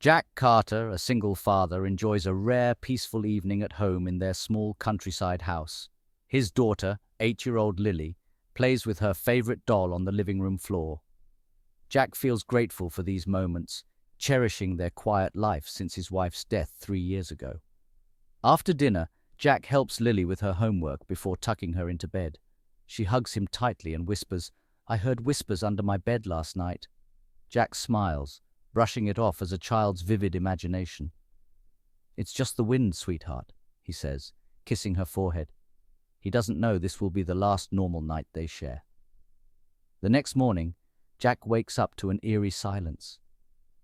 Jack Carter, a single father, enjoys a rare, peaceful evening at home in their small countryside house. His daughter, 8-year-old Lily, plays with her favorite doll on the living room floor. Jack feels grateful for these moments, cherishing their quiet life since his wife's death 3 years ago. After dinner, Jack helps Lily with her homework before tucking her into bed. She hugs him tightly and whispers, "I heard whispers under my bed last night." Jack smiles, brushing it off as a child's vivid imagination. "It's just the wind, sweetheart," he says, kissing her forehead. He doesn't know this will be the last normal night they share. The next morning, Jack wakes up to an eerie silence.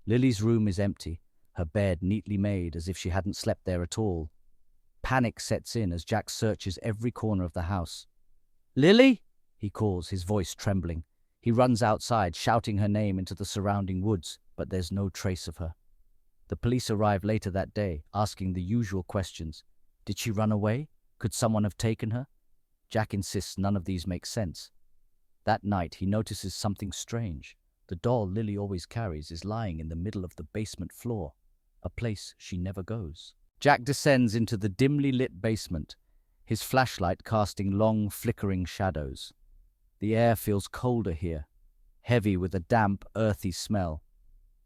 Lily's room is empty, her bed neatly made as if she hadn't slept there at all. Panic sets in as Jack searches every corner of the house. "Lily?" he calls, his voice trembling. He runs outside, shouting her name into the surrounding woods, but there's no trace of her. The police arrive later that day, asking the usual questions. Did she run away? Could someone have taken her? Jack insists none of these make sense. That night, he notices something strange. The doll Lily always carries is lying in the middle of the basement floor, a place she never goes. Jack descends into the dimly lit basement, his flashlight casting long, flickering shadows. The air feels colder here, heavy with a damp, earthy smell.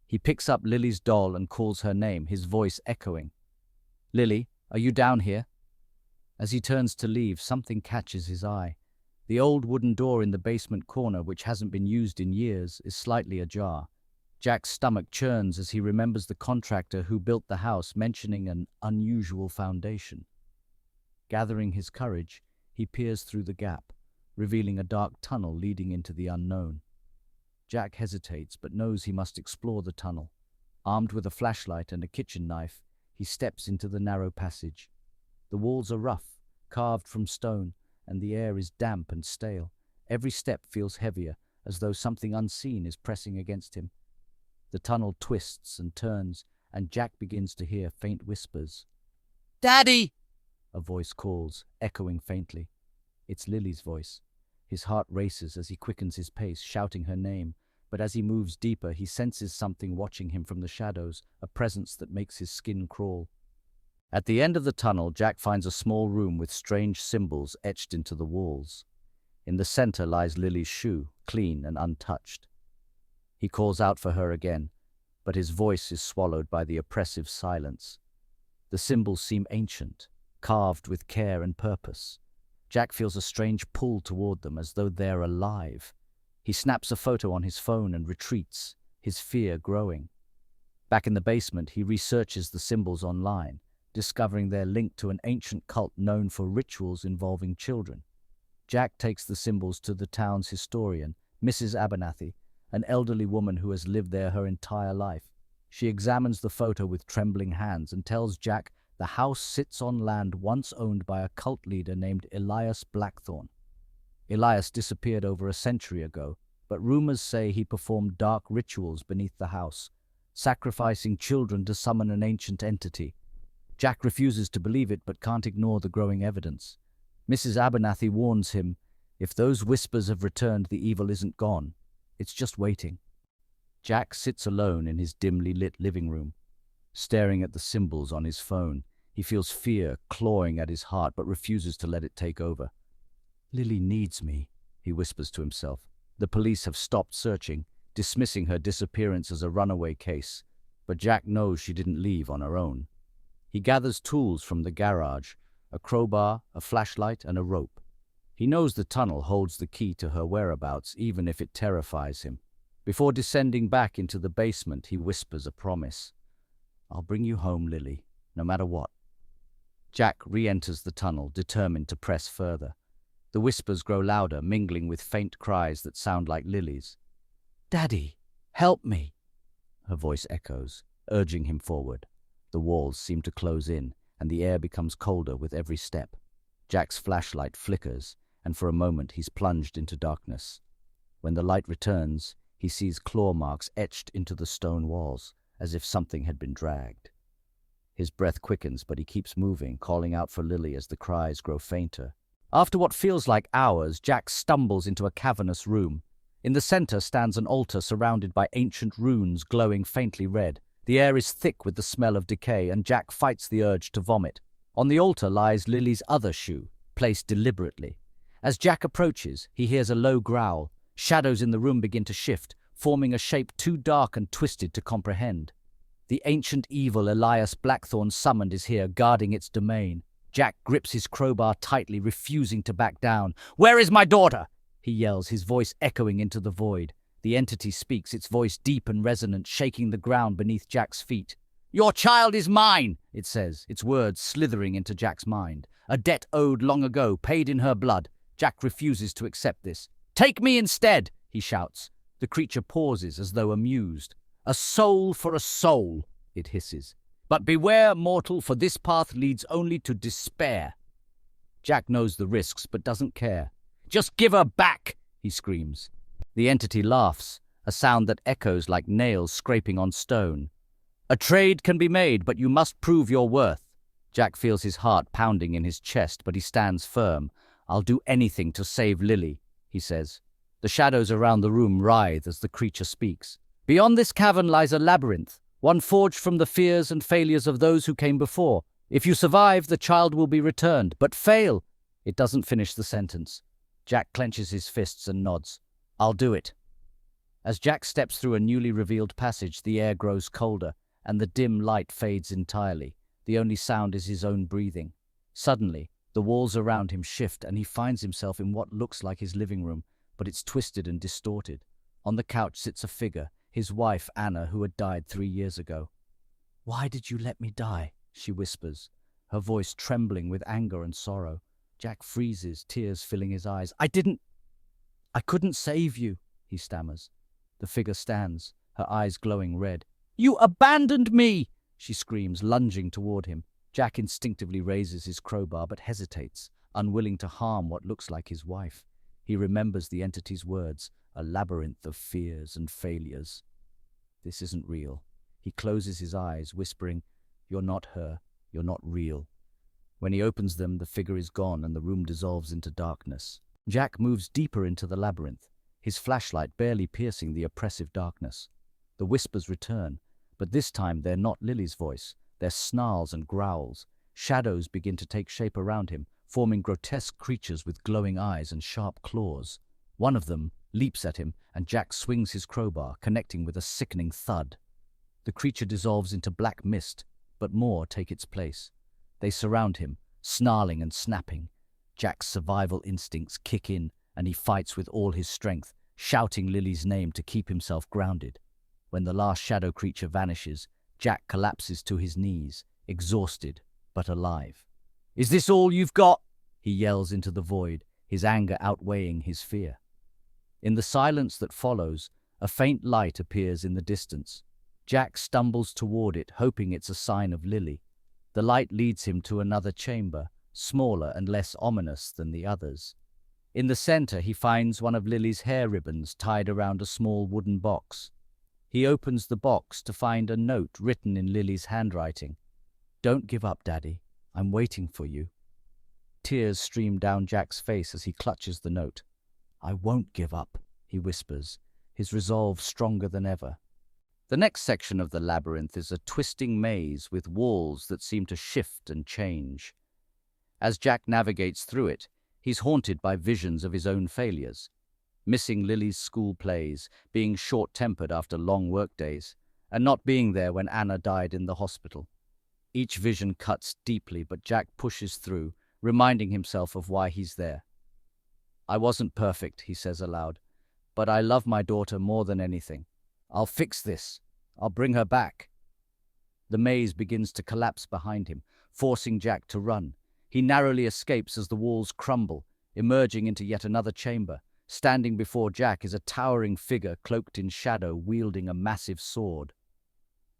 He picks up Lily's doll and calls her name, his voice echoing. "Lily, are you down here?" As he turns to leave, something catches his eye. The old wooden door in the basement corner, which hasn't been used in years, is slightly ajar. Jack's stomach churns as he remembers the contractor who built the house mentioning an unusual foundation. Gathering his courage, he peers through the gap, revealing a dark tunnel leading into the unknown. Jack hesitates but knows he must explore the tunnel. Armed with a flashlight and a kitchen knife, he steps into the narrow passage. The walls are rough, carved from stone, and the air is damp and stale. Every step feels heavier, as though something unseen is pressing against him. The tunnel twists and turns, and Jack begins to hear faint whispers. "Daddy!" a voice calls, echoing faintly. It's Lily's voice. His heart races as he quickens his pace, shouting her name, but as he moves deeper, he senses something watching him from the shadows, a presence that makes his skin crawl. At the end of the tunnel, Jack finds a small room with strange symbols etched into the walls. In the center lies Lily's shoe, clean and untouched. He calls out for her again, but his voice is swallowed by the oppressive silence. The symbols seem ancient, carved with care and purpose. Jack feels a strange pull toward them, as though they're alive. He snaps a photo on his phone and retreats, his fear growing. Back in the basement, he researches the symbols online, discovering their link to an ancient cult known for rituals involving children. Jack takes the symbols to the town's historian, Mrs. Abernathy, an elderly woman who has lived there her entire life. She examines the photo with trembling hands and tells Jack the house sits on land once owned by a cult leader named Elias Blackthorne. Elias disappeared over a century ago, but rumors say he performed dark rituals beneath the house, sacrificing children to summon an ancient entity. Jack refuses to believe it but can't ignore the growing evidence. Mrs. Abernathy warns him, if those whispers have returned, the evil isn't gone. It's just waiting. Jack sits alone in his dimly lit living room, staring at the symbols on his phone. He feels fear clawing at his heart but refuses to let it take over. "Lily needs me," he whispers to himself. The police have stopped searching, dismissing her disappearance as a runaway case, but Jack knows she didn't leave on her own. He gathers tools from the garage, a crowbar, a flashlight, and a rope. He knows the tunnel holds the key to her whereabouts, even if it terrifies him. Before descending back into the basement, he whispers a promise. "I'll bring you home, Lily, no matter what." Jack re-enters the tunnel, determined to press further. The whispers grow louder, mingling with faint cries that sound like Lily's. "Daddy, help me!" her voice echoes, urging him forward. The walls seem to close in, and the air becomes colder with every step. Jack's flashlight flickers, and for a moment he's plunged into darkness. When the light returns, he sees claw marks etched into the stone walls, as if something had been dragged. His breath quickens, but he keeps moving, calling out for Lily as the cries grow fainter. After what feels like hours, Jack stumbles into a cavernous room. In the center stands an altar surrounded by ancient runes glowing faintly red. The air is thick with the smell of decay, and Jack fights the urge to vomit. On the altar lies Lily's other shoe, placed deliberately. As Jack approaches, he hears a low growl. Shadows in the room begin to shift, forming a shape too dark and twisted to comprehend. The ancient evil Elias Blackthorn summoned is here, guarding its domain. Jack grips his crowbar tightly, refusing to back down. "Where is my daughter?" he yells, his voice echoing into the void. The entity speaks, its voice deep and resonant, shaking the ground beneath Jack's feet. "Your child is mine," it says, its words slithering into Jack's mind. A debt owed long ago, paid in her blood. Jack refuses to accept this. "Take me instead," he shouts. The creature pauses as though amused. "A soul for a soul," it hisses. "But beware, mortal, for this path leads only to despair." Jack knows the risks, but doesn't care. "Just give her back," he screams. The entity laughs, a sound that echoes like nails scraping on stone. "A trade can be made, but you must prove your worth." Jack feels his heart pounding in his chest, but he stands firm. "I'll do anything to save Lily," he says. The shadows around the room writhe as the creature speaks. "Beyond this cavern lies a labyrinth, one forged from the fears and failures of those who came before. If you survive, the child will be returned, but fail." It doesn't finish the sentence. Jack clenches his fists and nods. "I'll do it." As Jack steps through a newly revealed passage, the air grows colder, and the dim light fades entirely. The only sound is his own breathing. Suddenly, the walls around him shift, and he finds himself in what looks like his living room, but it's twisted and distorted. On the couch sits a figure, his wife Anna, who had died 3 years ago. "Why did you let me die?" she whispers, her voice trembling with anger and sorrow. Jack freezes, tears filling his eyes. I couldn't save you," he stammers. The figure stands, her eyes glowing red. "You abandoned me!" she screams, lunging toward him. Jack instinctively raises his crowbar but hesitates, unwilling to harm what looks like his wife. He remembers the entity's words, a labyrinth of fears and failures. This isn't real. He closes his eyes, whispering, "You're not her. You're not real." When he opens them, the figure is gone and the room dissolves into darkness. Jack moves deeper into the labyrinth, his flashlight barely piercing the oppressive darkness. The whispers return, but this time they're not Lily's voice. They're snarls and growls. Shadows begin to take shape around him, forming grotesque creatures with glowing eyes and sharp claws. One of them leaps at him, and Jack swings his crowbar, connecting with a sickening thud. The creature dissolves into black mist, but more take its place. They surround him, snarling and snapping. Jack's survival instincts kick in, and he fights with all his strength, shouting Lily's name to keep himself grounded. When the last shadow creature vanishes, Jack collapses to his knees, exhausted but alive. "Is this all you've got?" he yells into the void, his anger outweighing his fear. In the silence that follows, a faint light appears in the distance. Jack stumbles toward it, hoping it's a sign of Lily. The light leads him to another chamber, smaller and less ominous than the others. In the center, he finds one of Lily's hair ribbons tied around a small wooden box. He opens the box to find a note written in Lily's handwriting. "Don't give up, Daddy. I'm waiting for you." Tears stream down Jack's face as he clutches the note. "I won't give up," he whispers, his resolve stronger than ever. The next section of the labyrinth is a twisting maze with walls that seem to shift and change. As Jack navigates through it, he's haunted by visions of his own failures. Missing Lily's school plays, being short-tempered after long workdays, and not being there when Anna died in the hospital. Each vision cuts deeply, but Jack pushes through, reminding himself of why he's there. "I wasn't perfect," he says aloud, "but I love my daughter more than anything. I'll fix this. I'll bring her back." The maze begins to collapse behind him, forcing Jack to run. He narrowly escapes as the walls crumble, emerging into yet another chamber. Standing before Jack is a towering figure cloaked in shadow, wielding a massive sword.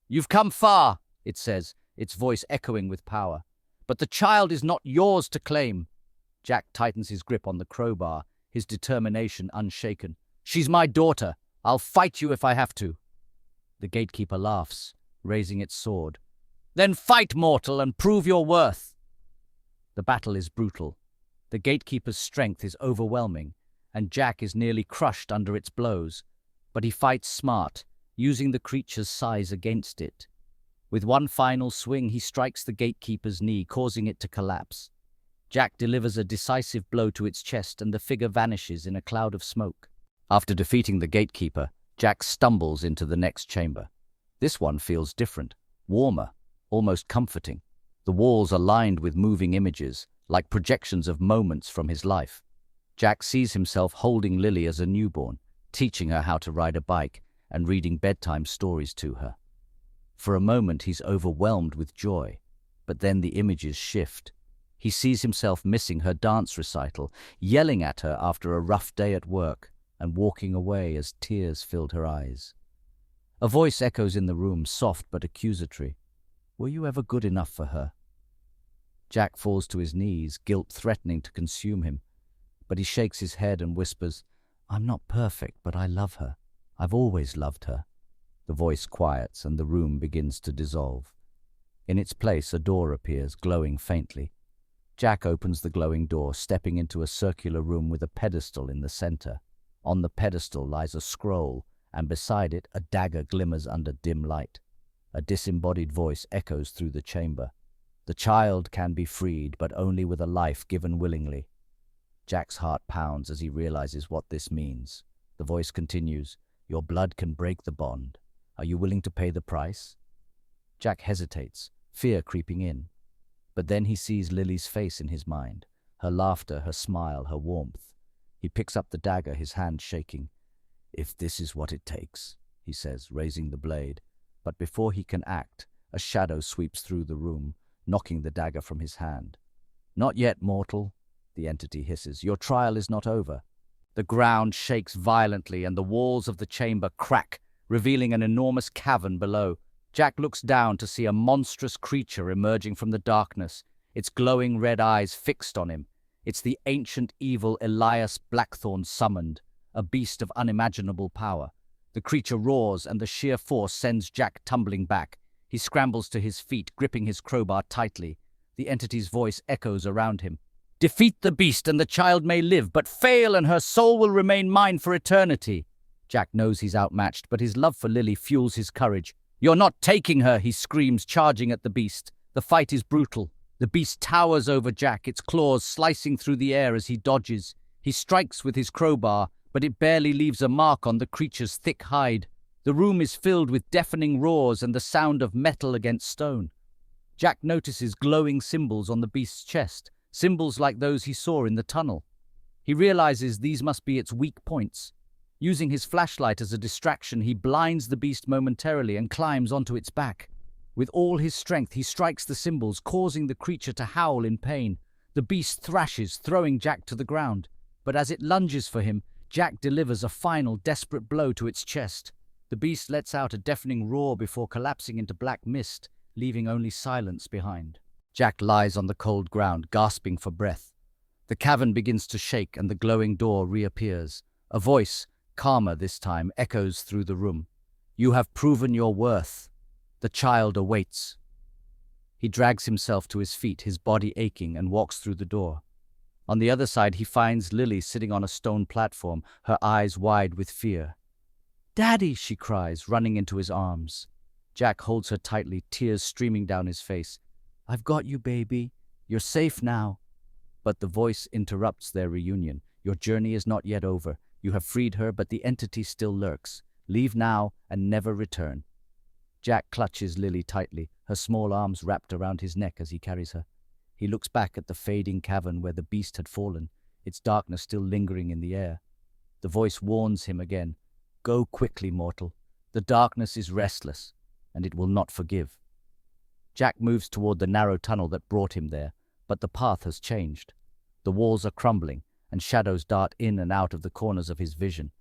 "You've come far," it says, its voice echoing with power. "But the child is not yours to claim." Jack tightens his grip on the crowbar, his determination unshaken. "She's my daughter. I'll fight you if I have to." The gatekeeper laughs, raising its sword. "Then fight, mortal, and prove your worth." The battle is brutal. The gatekeeper's strength is overwhelming, and Jack is nearly crushed under its blows. But he fights smart, using the creature's size against it. With one final swing, he strikes the gatekeeper's knee, causing it to collapse. Jack delivers a decisive blow to its chest and the figure vanishes in a cloud of smoke. After defeating the gatekeeper, Jack stumbles into the next chamber. This one feels different, warmer, almost comforting. The walls are lined with moving images, like projections of moments from his life. Jack sees himself holding Lily as a newborn, teaching her how to ride a bike and reading bedtime stories to her. For a moment he's overwhelmed with joy, but then the images shift. He sees himself missing her dance recital, yelling at her after a rough day at work, and walking away as tears filled her eyes. A voice echoes in the room, soft but accusatory. "Were you ever good enough for her?" Jack falls to his knees, guilt threatening to consume him. But he shakes his head and whispers, "I'm not perfect, but I love her. I've always loved her." The voice quiets and the room begins to dissolve. In its place, a door appears, glowing faintly. Jack opens the glowing door, stepping into a circular room with a pedestal in the center. On the pedestal lies a scroll, and beside it a dagger glimmers under dim light. A disembodied voice echoes through the chamber. "The child can be freed, but only with a life given willingly." Jack's heart pounds as he realizes what this means. The voice continues, "Your blood can break the bond. Are you willing to pay the price?" Jack hesitates, fear creeping in. But then he sees Lily's face in his mind, her laughter, her smile, her warmth. He picks up the dagger, his hand shaking. "If this is what it takes," he says, raising the blade. But before he can act, a shadow sweeps through the room, knocking the dagger from his hand. "Not yet, mortal," the entity hisses. "Your trial is not over." The ground shakes violently and the walls of the chamber crack, revealing an enormous cavern below. Jack looks down to see a monstrous creature emerging from the darkness, its glowing red eyes fixed on him. It's the ancient evil Elias Blackthorn summoned, a beast of unimaginable power. The creature roars and the sheer force sends Jack tumbling back. He scrambles to his feet, gripping his crowbar tightly. The entity's voice echoes around him. "Defeat the beast and the child may live, but fail and her soul will remain mine for eternity." Jack knows he's outmatched, but his love for Lily fuels his courage. "You're not taking her," he screams, charging at the beast. The fight is brutal. The beast towers over Jack, its claws slicing through the air as he dodges. He strikes with his crowbar, but it barely leaves a mark on the creature's thick hide. The room is filled with deafening roars and the sound of metal against stone. Jack notices glowing symbols on the beast's chest, symbols like those he saw in the tunnel. He realizes these must be its weak points. Using his flashlight as a distraction, he blinds the beast momentarily and climbs onto its back. With all his strength, he strikes the symbols, causing the creature to howl in pain. The beast thrashes, throwing Jack to the ground. But as it lunges for him, Jack delivers a final, desperate blow to its chest. The beast lets out a deafening roar before collapsing into black mist, leaving only silence behind. Jack lies on the cold ground, gasping for breath. The cavern begins to shake and the glowing door reappears. A voice, calmer this time, echoes through the room. "You have proven your worth. The child awaits." He drags himself to his feet, his body aching, and walks through the door. On the other side, he finds Lily sitting on a stone platform, her eyes wide with fear. "Daddy!" she cries, running into his arms. Jack holds her tightly, tears streaming down his face. "I've got you, baby. You're safe now." But the voice interrupts their reunion. "Your journey is not yet over. You have freed her, but the entity still lurks. Leave now and never return." Jack clutches Lily tightly, her small arms wrapped around his neck as he carries her. He looks back at the fading cavern where the beast had fallen, its darkness still lingering in the air. The voice warns him again. "Go quickly, mortal. The darkness is restless, and it will not forgive." Jack moves toward the narrow tunnel that brought him there, but the path has changed. The walls are crumbling, and shadows dart in and out of the corners of his vision.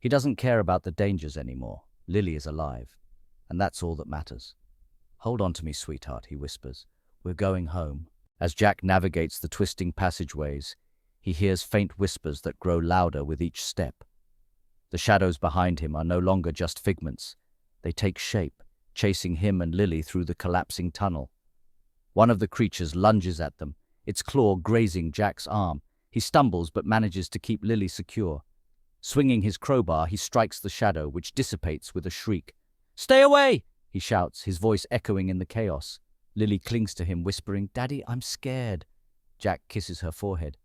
He doesn't care about the dangers anymore. Lily is alive, and that's all that matters. "Hold on to me, sweetheart," he whispers. "We're going home." As Jack navigates the twisting passageways, he hears faint whispers that grow louder with each step. The shadows behind him are no longer just figments. They take shape, chasing him and Lily through the collapsing tunnel. One of the creatures lunges at them, its claw grazing Jack's arm. He stumbles but manages to keep Lily secure. Swinging his crowbar, he strikes the shadow, which dissipates with a shriek. "Stay away!" he shouts, his voice echoing in the chaos. Lily clings to him, whispering, "Daddy, I'm scared." Jack kisses her forehead.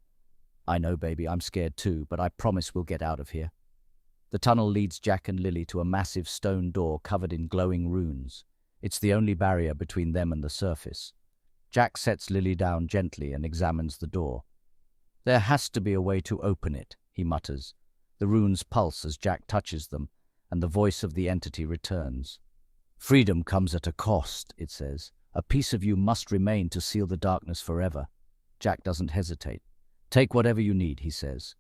"I know, baby, I'm scared too, but I promise we'll get out of here." The tunnel leads Jack and Lily to a massive stone door covered in glowing runes. It's the only barrier between them and the surface. Jack sets Lily down gently and examines the door. "There has to be a way to open it," he mutters. The runes pulse as Jack touches them, and the voice of the entity returns. "Freedom comes at a cost," it says. "A piece of you must remain to seal the darkness forever." Jack doesn't hesitate. "Take whatever you need," he says.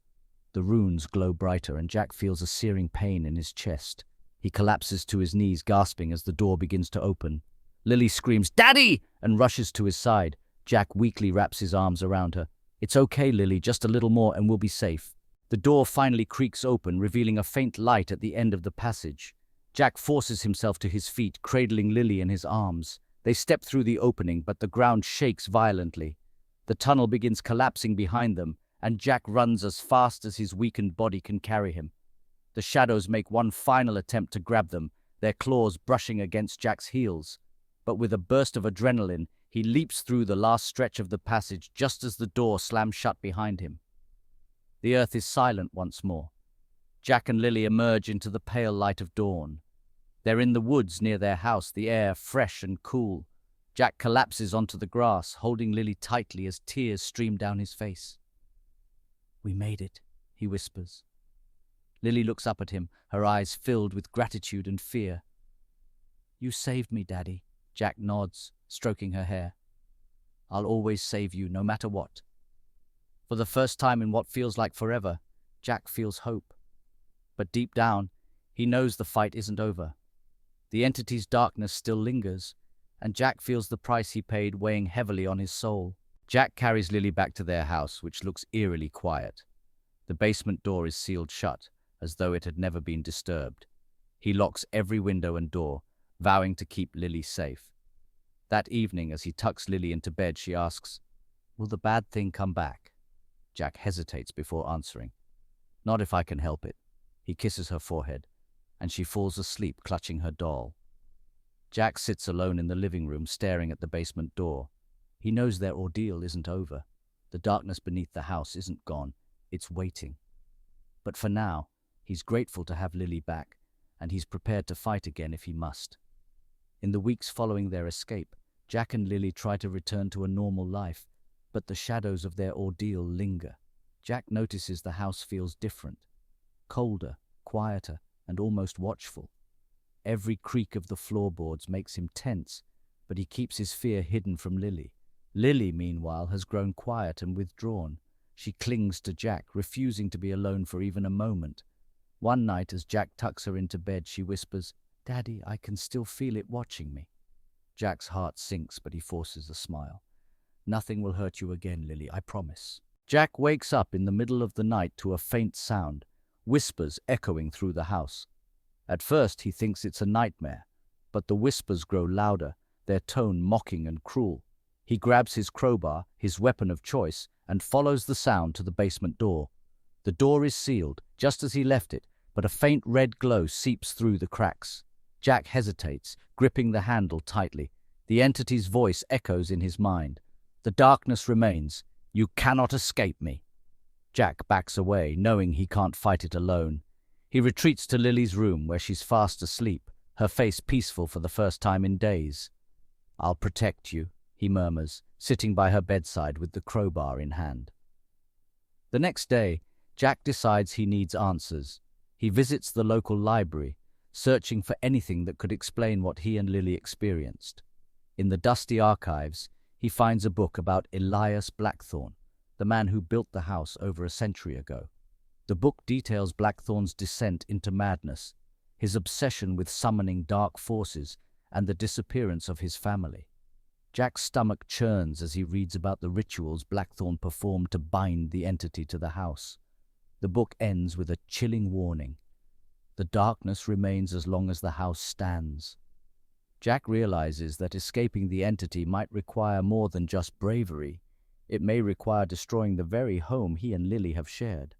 The runes glow brighter, and Jack feels a searing pain in his chest. He collapses to his knees, gasping as the door begins to open. Lily screams, "Daddy!" and rushes to his side. Jack weakly wraps his arms around her. "It's okay, Lily, just a little more and we'll be safe." The door finally creaks open, revealing a faint light at the end of the passage. Jack forces himself to his feet, cradling Lily in his arms. They step through the opening, but the ground shakes violently. The tunnel begins collapsing behind them, and Jack runs as fast as his weakened body can carry him. The shadows make one final attempt to grab them, their claws brushing against Jack's heels. But with a burst of adrenaline, he leaps through the last stretch of the passage just as the door slams shut behind him. The earth is silent once more. Jack and Lily emerge into the pale light of dawn. They're in the woods near their house, the air fresh and cool. Jack collapses onto the grass, holding Lily tightly as tears stream down his face. "We made it," he whispers. Lily looks up at him, her eyes filled with gratitude and fear. "You saved me, Daddy." Jack nods, stroking her hair. "I'll always save you, no matter what." For the first time in what feels like forever, Jack feels hope. But deep down, he knows the fight isn't over. The entity's darkness still lingers, and Jack feels the price he paid weighing heavily on his soul. Jack carries Lily back to their house, which looks eerily quiet. The basement door is sealed shut, as though it had never been disturbed. He locks every window and door, vowing to keep Lily safe. That evening, as he tucks Lily into bed, she asks, "Will the bad thing come back?" Jack hesitates before answering. "Not if I can help it." He kisses her forehead, and she falls asleep, clutching her doll. Jack sits alone in the living room, staring at the basement door. He knows their ordeal isn't over. The darkness beneath the house isn't gone. It's waiting. But for now, he's grateful to have Lily back, and he's prepared to fight again if he must. In the weeks following their escape, Jack and Lily try to return to a normal life, but the shadows of their ordeal linger. Jack notices the house feels different, colder, quieter, and almost watchful. Every creak of the floorboards makes him tense, but he keeps his fear hidden from Lily. Lily, meanwhile, has grown quiet and withdrawn. She clings to Jack, refusing to be alone for even a moment. One night, as Jack tucks her into bed, she whispers, "Daddy, I can still feel it watching me." Jack's heart sinks, but he forces a smile. "Nothing will hurt you again, Lily, I promise." Jack wakes up in the middle of the night to a faint sound, whispers echoing through the house. At first, he thinks it's a nightmare, but the whispers grow louder, their tone mocking and cruel. He grabs his crowbar, his weapon of choice, and follows the sound to the basement door. The door is sealed, just as he left it, but a faint red glow seeps through the cracks. Jack hesitates, gripping the handle tightly. The entity's voice echoes in his mind. The darkness remains. "You cannot escape me." Jack backs away, knowing he can't fight it alone. He retreats to Lily's room, where she's fast asleep, her face peaceful for the first time in days. "I'll protect you," he murmurs, sitting by her bedside with the crowbar in hand. The next day, Jack decides he needs answers. He visits the local library, searching for anything that could explain what he and Lily experienced. In the dusty archives, he finds a book about Elias Blackthorne, the man who built the house over a century ago. The book details Blackthorne's descent into madness, his obsession with summoning dark forces, and the disappearance of his family. Jack's stomach churns as he reads about the rituals Blackthorne performed to bind the entity to the house. The book ends with a chilling warning. The darkness remains as long as the house stands. Jack realizes that escaping the entity might require more than just bravery. It may require destroying the very home he and Lily have shared.